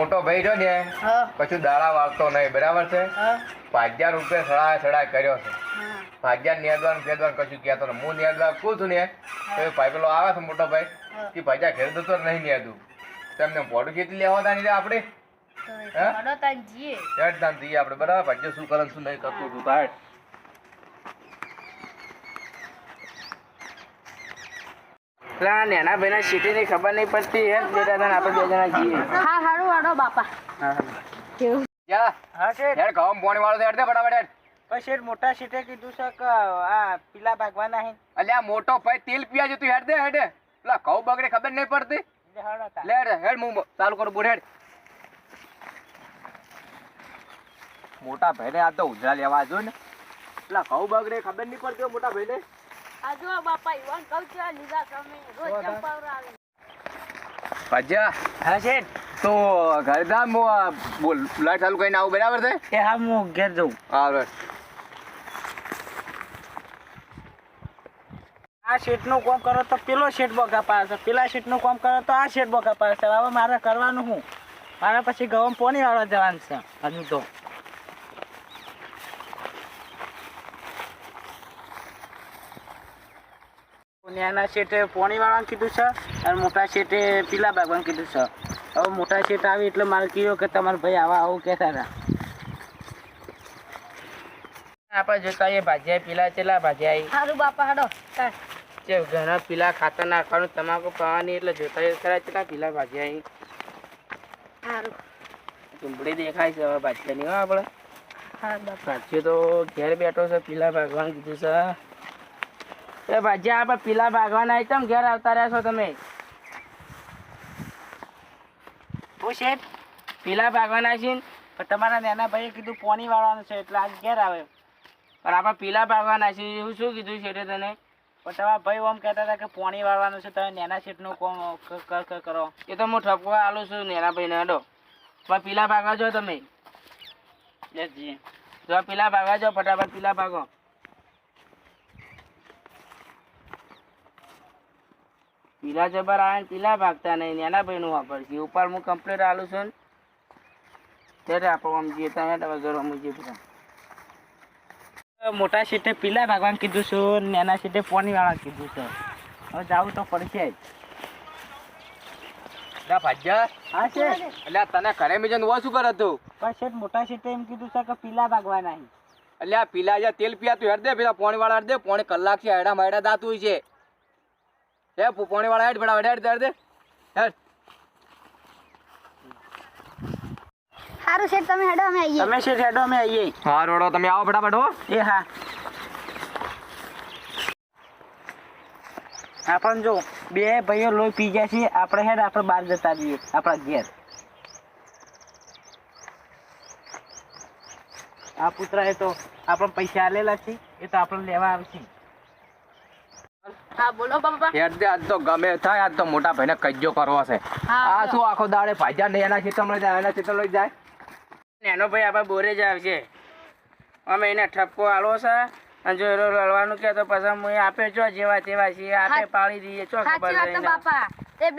મોટો ભાઈ રહ્યો ને કશું દાડા વાળતો નહીં, બરાબર છે? 5000 રૂપિયા સડા કર્યો છે. 5000 નેદવાનું ફેદવાનું કશું કહેતો નહીં. હું નેદવા કહું છું ને તો ભાઈ પેલો આવે છે મોટો ભાઈ કે 5000 ઘેર તો નહીં નેદું. તમને ફોટો ખેંચી લેવા તા નહીં આપણે જઈએ આપણે, બરાબર? 5000 શું કરે શું નહીં કરતું તું તાર. નેના ભાઈ ના સીટી ની ખબર નહીં પડતી હે બેટા, તને આપણે 2 જણા જઈએ. હા હારું હાડો બાપા. કેવું હા શેઠ, યાર ઘઉં પાણી વાળો હેડ દે ફટાફટ હેડ. પણ શેઠ મોટા સીટે કીધું છે કે આ પીલા ભાગવાના હે. અલ્યા મોટો ભાઈ તેલ પીવા છે તું, હેડ દે હેડ. પેલા ઘઉં બગડે ખબર નહીં પડતી. લે હેડ હું ચાલુ કરું બોલ હેડ. મોટા ભાઈ ને આ તો ઉજરા લેવા જો ને, પેલા ઘઉં બગડે ખબર નહીં પડતી મોટા ભાઈ ને. આ જો બાપા ઈવન કહું છું આ લીધા તમે રોજ ચંપાવર આલે. ભજ્યા હા શેઠ, તો ઘરે જા બોલ લાઈટ ચાલુ કરીને આવું, બરાબર છે? એ હા હું ઘેર જઉં. હા આ શેઠ નું કામ કરો તો પેલો શેઠ બોગા પાડે, પેલા શેઠ નું કામ કરો તો આ શેઠ બોગા પાડે. હવે મારે કરવાનું શું? મારે પછી ઘઉં પોણી વાળવા જવાનું છે હજુ તો. નાના શેઠે પોણી વાળવાનું કીધું છે અને મોટા શેઠે પીલા ભાગવાનું કીધું છે. હવે મોટા શેઠ આવી એટલે મારે કીધું કે તમારા ભાઈ આવા આવું કહેતા હતા. આપણે જોતા એ ભાજ્યા પીલા ચેલા ભાજ્યા હારું બાપા હાડો જે ઘણા પીલા ખાતર નાખવાનું તમાકુ પાવાની એટલે જોતા એ ખરા ચેલા પીલા ભાજ્યા. હારું ચૂંટણી દેખાય છે હવે ભાજ્યાની. હો આપણે હા બાપા ભાજ્યો તો ઘેર બેઠો છે, પીલા ભાગવાનું કીધું છે. એ ભાજ્યા આપણે પીલા ભાગવાના આઈટમ ઘેર આવતા રહ્યા છો તમે? હું શેઠ પીલા ભાગવાના છે પણ તમારા નાના ભાઈએ કીધું પોણી વાળવાનું છે એટલે આજ ઘેર આવે. પણ આપણે પીલા ભાગવાના છે એવું શું કીધું શેઠે તને? પણ તમારા ભાઈ ઓમ કહેતા હતા કે પોણી વાળવાનું છે, તમે નાના શેઠનું કોમ કરો. એ તો હું ઠપકો આલું છું નાના ભાઈને. હડો પણ પીલા ભાગવા જો તમે. જી જો પીલા ભાગવા જો, ફટાફટ પીલા ભાગો. પીલા જબર આવે પીલા ભાગતા નહીં, નાના ભાઈ નું વાપરશે. ઉપર હું કમ્પ્લીટ આલું છું ને ત્યારે આપણે આમ જઈએ તમે ઘર અમુક જઈએ બધા. મોટા સીટે પીલા ભાગવાનું કીધું છું, નાના સીટે પોણી વાળા કીધું છે. હવે જવું તો પડશે જ. ભાજ્યા હા છે એટલે તને ઘરે મેજન શું કરે તું? પણ શેઠ મોટા સીટે એમ કીધું છે કે પીલા ભાગવાના. એટલે આ પીલા જ્યાં તેલ પીયા તું હેડ દે, પેલા પોણી વાળા હેડ દે. પોણી કલાક છે હેડા માયડા દાતું છે. હે પોણી વાળા હેડ ફટાફટ હેડ દે હેડ. હારું શેઠ તમે હેડો અમે આવીએ. તમે શેઠ હેડો અમે આવીએ. હા રોડો તમે આવો ફટાફટ. હો એ હા. આપણ જો બે ભાઈઓ લોહી પી ગયા છીએ, આપણે હેડ આપણે બહાર જતા રહીએ આપણા ઘેર. આ પુતરા તો આપણે પૈસા આલેલા છે એ તો આપણે લેવા આવશે. હા બોલો બાપા. હેડ દે. આજ તો ગમે થાય, આજ તો મોટા ભાઈને કજ્જો કરવો છે. આ શું આખો દાડે ભાજ્યા ને એના ખેતરમાં જાય, એના ખેતર લઈ જાય. નાનો ભાઈ આપણે બોરે જ આવશે. અમે એને ઠપકો આલો છે અને જો એનો લડવાનું કે તો પછી હું આપે જો જેવા તેવા છીએ આપે પાડી દઈએ. ચો ખબર સાચી વાત બાપા. એ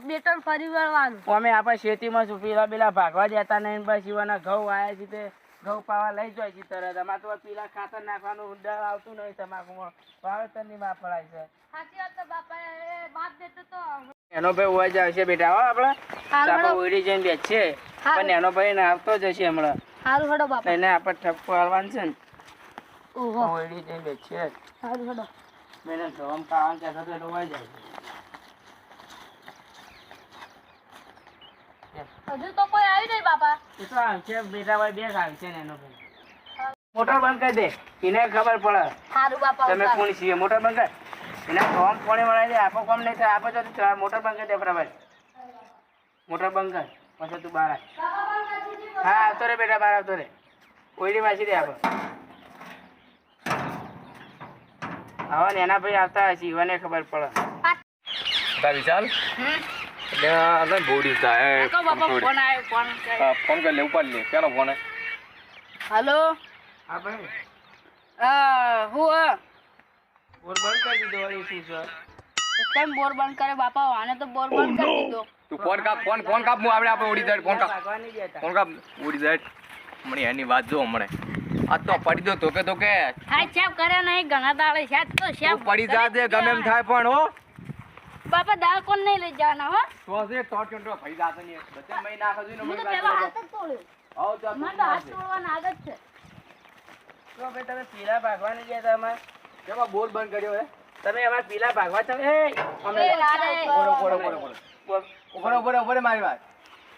બેટન ફરી વળવાનું. અમે આપણે ખેતીમાં શું પીલા ભાગવા દેતા નહીં. બસ ઈવાના ઘઉં આવ્યા છે તે ઘઉં પાવા લઈ જાય છે તરત. અમારે તો પીલા ખાતર નાખવાનું ઊંડા આવતું નહીં તમાકુમાં, વાવેતર ની માં પડાય છે. સાચી વાત તો બાપા એ બાપ દેતો તો એનો ભાઈ હોય જ આવશે બેટા. હો આપણે ઓઈડી જઈને બેસીએ પણ એનો ભાઈ ને આવતો જ હશે હમણાં. હારું હેડો બાપા. એને આપણે ઠપકો હાલવાનું છે ને. ઓહો ઓઈડી જઈને બેસીએ. હારું હેડો. મેને ધોમ ખાવાનું કહેતો તો હોય જાય. હજુ તો કોઈ આવ્યું નહીં બાપા. એ તો આવશે બેટા ભાઈ બે આવશે ને એનો ભાઈ. મોટર બંધ કરી દે, એને ખબર પડે હારું બાપા. તમે કોણ છીએ. મોટર બંધ કર. એના ફોર્મ પોણી વળાવી દે. આપો કોમ નહીં થાય. આપો તો મોટર બંધ કરી દે બરાબર. મોટર બંધ કર પછી તું બહાર આવ. હા આવતો રે બેટા, બહાર આવતો રે. ઓઈડી વાંચી દે આપો. હવે એના ભાઈ આવતા હશે, ઈવાને ખબર પડે. વિશાલ બોડી ફોન આવ્યો. ફોન કરી લે, ઉપર લે. ક્યાંનો ફોન? હલો. હા ભાઈ હું બોર બંધ કરી દીધો. વળી શું છે? કેમ બોર બંધ કરે બાપા? આને તો બોર બંધ કરી દીધો. તું ફોન કાપ હું આપણે ઉડી જાય ફોન કાપ ભાગવાની જ હતા. ફોન કાપ ઉડી જાય હમણાં એની વાત જો હમણાં આ તો પડી દો ધોકે હા સાહેબ કરે નહીં ઘણા દાડે સાહેબ તો તું સાહેબ પડી જા દે ગમે એમ થાય પણ હો બાપા દાળ કોણ નહીં લઈ જવાના હો તો છે ટોટ કંટ્રો ભાઈ જાતે ની બધે મહી નાખો જોઈને હું તો મને પેલા વાત હાથ જ તોડ્યો આવ તો મને તો હાથ તોડવાની આદત છે તો ભાઈ તમે પીલા ભાગવાની જ હતા અમાર. કેમાં બોલ બંધ કર્યો હે તમે અમાર પીલા ભાગવા છો એ એ લાડે. બોલો મારી વાત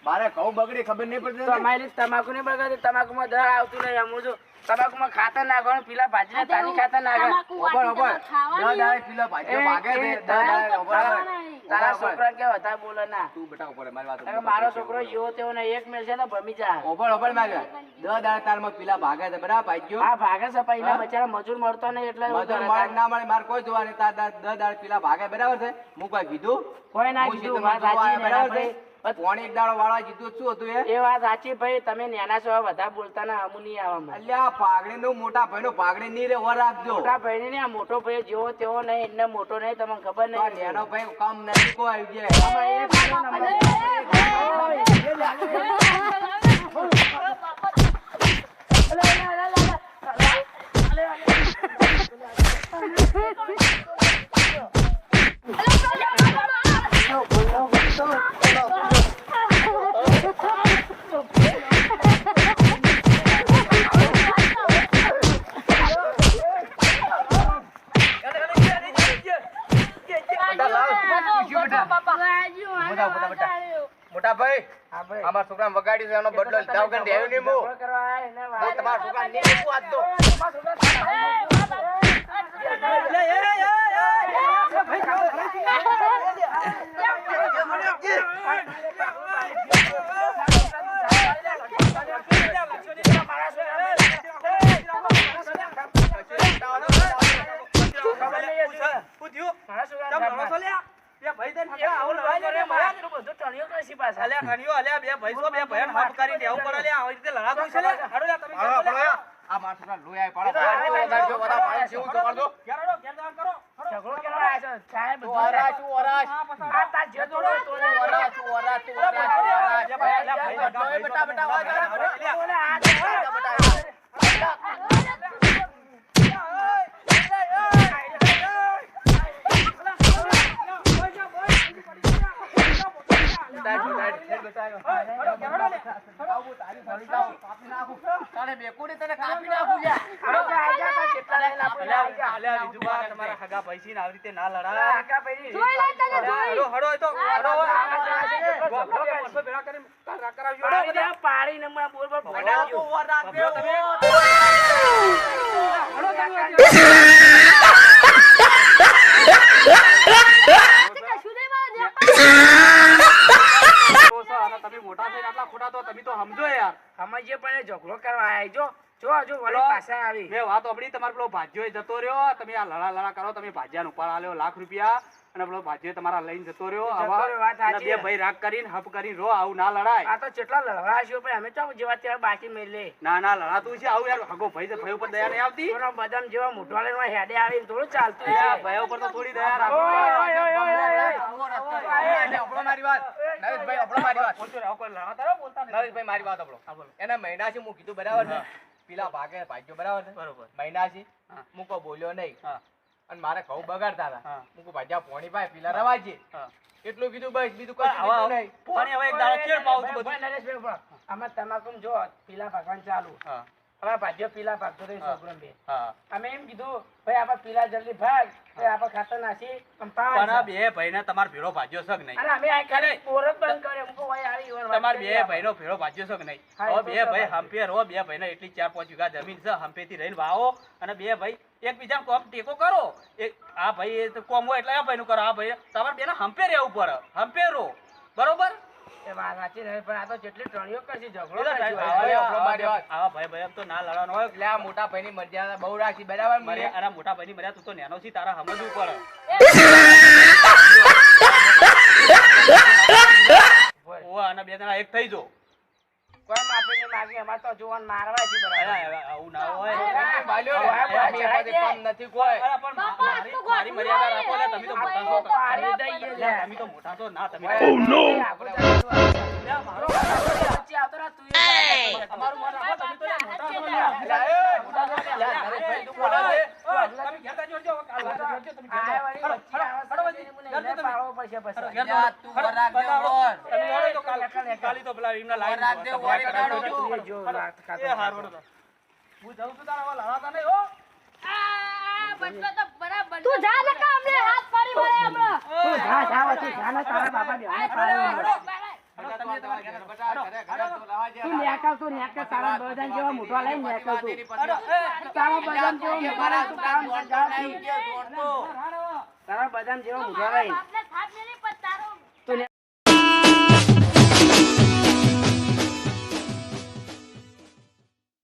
મારે કહું બગડી ખબર નહીં પડતી તો અમારી તમાકુ નહીં બગાડી તમાકુમાં દર આવતું નહીં અમું છું તમાકુમાં ખાતર નાખવાનું પીલા ભાજીને તાની ખાતર નાખવાનું તમાકુ વાટી તમારે ખાવાની. કિલો ભાઈઓ એ, ભાગે છે એ, 10 દાડે ઉભા રહે. ખાવાની. તારા છોકરા કે વધારે બોલે ના તું બેટા ઉપર મારી વાત કારણ કે મારો છોકરો જેવો તેવો ને એક મેળ છે ને ભમી જાય ઓપર મારી વાત 10 દાડે તારમાં પીલા ભાગે છે બરાબર ભાઈઓ આ ભાગે છે પણ એના બચારા મજૂર મળતો નહીં એટલે એવું મજૂર કરે. મળે કે ના મળે મારે કોઈ જોવા નહીં તાર 10 દાડે પીલા ભાગે બરાબર છે હું કોઈ કીધું કોઈ ના હું કીધું સીધું વાત સાચી જોવા ને બરાબર છે પોણી એક દાડો વાળવા કીધું શું હતું એ એ વાત સાચી ભાઈ તમે નાના છો વધારે બોલતા ના અમુ નહીં આવવામાં અલ્યા પાઘડી નું મોટા ભાઈ નું પાઘડી નહીં રે ઓર રાખજો મોટા ભાઈ ને આ મોટો ભાઈ જેવો તેવો નહીં એને મોટો નહીં તમને ખબર તો નહીં નેનો ભાઈ કામ નથી કોઈ આવી જાય આમાં એ ભાઈનો નંબર. મોટા ભાઈ હા ભાઈ. અમારા છોકરા વગાડી છે એનો બદલો લીધા વગર દેવું નહીં હું ઝઘડો કરવા આયા એને વાત. હું તમારા છોકરા નહીં મૂકું આજ તો મારા છોકરાને એટલું બધું ટણ્યો કરશી પાછા. આ મારા છોકરા લોહી આવી પાડો વગાડજો બધા પાડો જેવું તો પાડો ઝઘડો કરવા આયા છો. સાહેબ તું બધું ઓરાશ તું ઓરાશ આ તાર જે દોડો એ તોડે. ઓરાશ તું ઓરાશ તું ઓરાશ તું ઓરાશ બેટા બેટા બોલે આ પાડી ને બોલ બોલ સમજ્યો પણ એ ઝઘડો કરવા આયા જો જો વળી પાછા આવી જતો રહ્યો તમે આ લડા કરો તમે ભાજ્યા ઉપર આલ્યો લાખ રૂપિયા અને પેલો ભાજ્યો તમારા લઈને જતો રહ્યો જતો આવા રહ્યો, વાત અને સાચી બે છે. ભાઈ રાગ કરીને હપ કરીને રો આવું ના લડાય આ તો કેટલા લડવાશો પણ અમે તો જેવા ત્યાં બાકી મેલે ના ના લડાતું છે આવું યાર હગો ભાઈ છે ભાઈ ઉપર દયા નહીં આવતી થોડા બદામ જેવા મોઢવા લઈને હેડે આવીને થોડું ચાલતું છે. આ ભાઈ ઉપર તો થોડી દયા રાખો ઓય, ઓય, ઓય, ઓય, નરેશભાઈ મારી વાત આપણો એના મહિના છે હું કીધું બરાબર છે પેલા ભાગે ભાગ્યો બરાબર છે બરોબર. મહિના છે હા. હું કોઈ બોલ્યો નહીં હા. અને મારે ઘઉં બગાડતા હતા હા. હું કોઈ ભાજ્યા પોણી ભાઈ પેલા રવાજી હા. એટલું કીધું બસ બીજું કોઈ આવા કીધું નહીં પણ હવે એક દાડો ચેડ પાવું છું ભાઈ, બધું નરેશભાઈ ઉભા. આમાં તમાકુ જો પીલા ભાગવાનું ચાલુ હા હવે ભાજ્યો પીલા ભાગતો રહી હા. છોકરો બે હા અમે એમ કીધું ભાઈ આપણે પીલા જલ્દી ભાગ તો આપણે ખાતર નાખી આમ પાવા પણ આ છે. બે ભાઈને તમાર ભેળો ભાજ્યો છે કે નહીં અને અમે આ કરે બોર જ બંધ કર્યો મૂકો ભાઈ આવી વાર વાત તમાર કરી બે આપણે. ભાઈનો ભેળો ભાજ્યો છે કે નહીં હા, હવે એ તો બે છે ભાઈ ભાઈ. હંપે રહો બે ભાઈને એટલી 4-5 વીઘા જમીન છે હંપેથી રહીને વાવો અને બે ભાઈ એકબીજાને કોમ ટેકો કરો એક આ ભાઈ એ તો કોમ હોય એટલે આ ભાઈનું કરો આ ભાઈ તમારે બેને હંપે રહેવું પડે હંપે રહો બરોબર એ વાત સાચી છે, પણ આ તો જેટલી ટણીઓ કરશે ઝઘડો એટલે કરશે. આવા ભાઈ ભાઈ તો ના લડવાનો હોય એટલે આ મોટા ભાઈની મર્યાદા બહુ રાખી બરાબર મરે અને મોટા ભાઈની મર્યાદા તું તો નેનો છી તારા સમજવું પડે બોલ. ઓ અને બે જણા એક થઈ જો કોઈ માફી નહીં માગી અમારે તો જોવાનું મારવા છે બરાબર. આવું ના હોય બાલ્યો રે. હવે અમે એમાંથી પણ નથી કોઈ. અરે પણ બાપા, મારી તું મારી ગોઠવું મર્યાદા આવે. રાખો લે, તમે તો મોટા છો. પાડી દઈએ લે. તમે તો મોટા છો ના તમે Oh, no. લે, મારો વચ્ચે આવતો રહે, તું એ તમારું મન રાખો, તમે તો લે, મોટા છો લે. અલા, એ, મોટા છો લે. લા, નરેશભાઈ, તું બોલે છે? ઓય, તમે ઘેર જાજો, જો, કાલ વાગે જોજો, તમે ઘેર આ જાઓ. વળી હળો, વચ્ચે હળો, આવે હળો, છે, વચ્ચે. એને ઘેર જાઓ તમે. પાડવો પડશે પછી. ઘેર યા, જાઓ. તું હળો, વરાગ દે બતાવો. વર. તમે હળો તો એકલ, એકલ, એકલ. કાલી તો પેલા એમના લાઈન વરાગ દે, તમે વર ઘેર કાઢો જાઓ. છો. જો, હળો. લાત ખાતો. એ હારું, હળો તો. હું જાઉં છું તારા વાલા લડાતા નહીં, હો. આ બટલો તો બરાબર તું જા ને કે અમને હાથ પાડી મારે હમણાં તું જા, જા વચ્ચે, જા ને તારા બાપા બેહાને પાડે. બટા, તું આ તમારા ઘરે બટા, ઘરે તું લાવા જે. તું નેકળ, તું નેકળ, તારા બધાને જેવા મોઢા લઈને નેકળ તું. હળો, એ, તારા બધાને જેવા મોઢા લઈને તું કામ કર, જા તું. દોડતો. તારા બધાને જેવા મોઢા લઈને. બાપને થાપ મેલી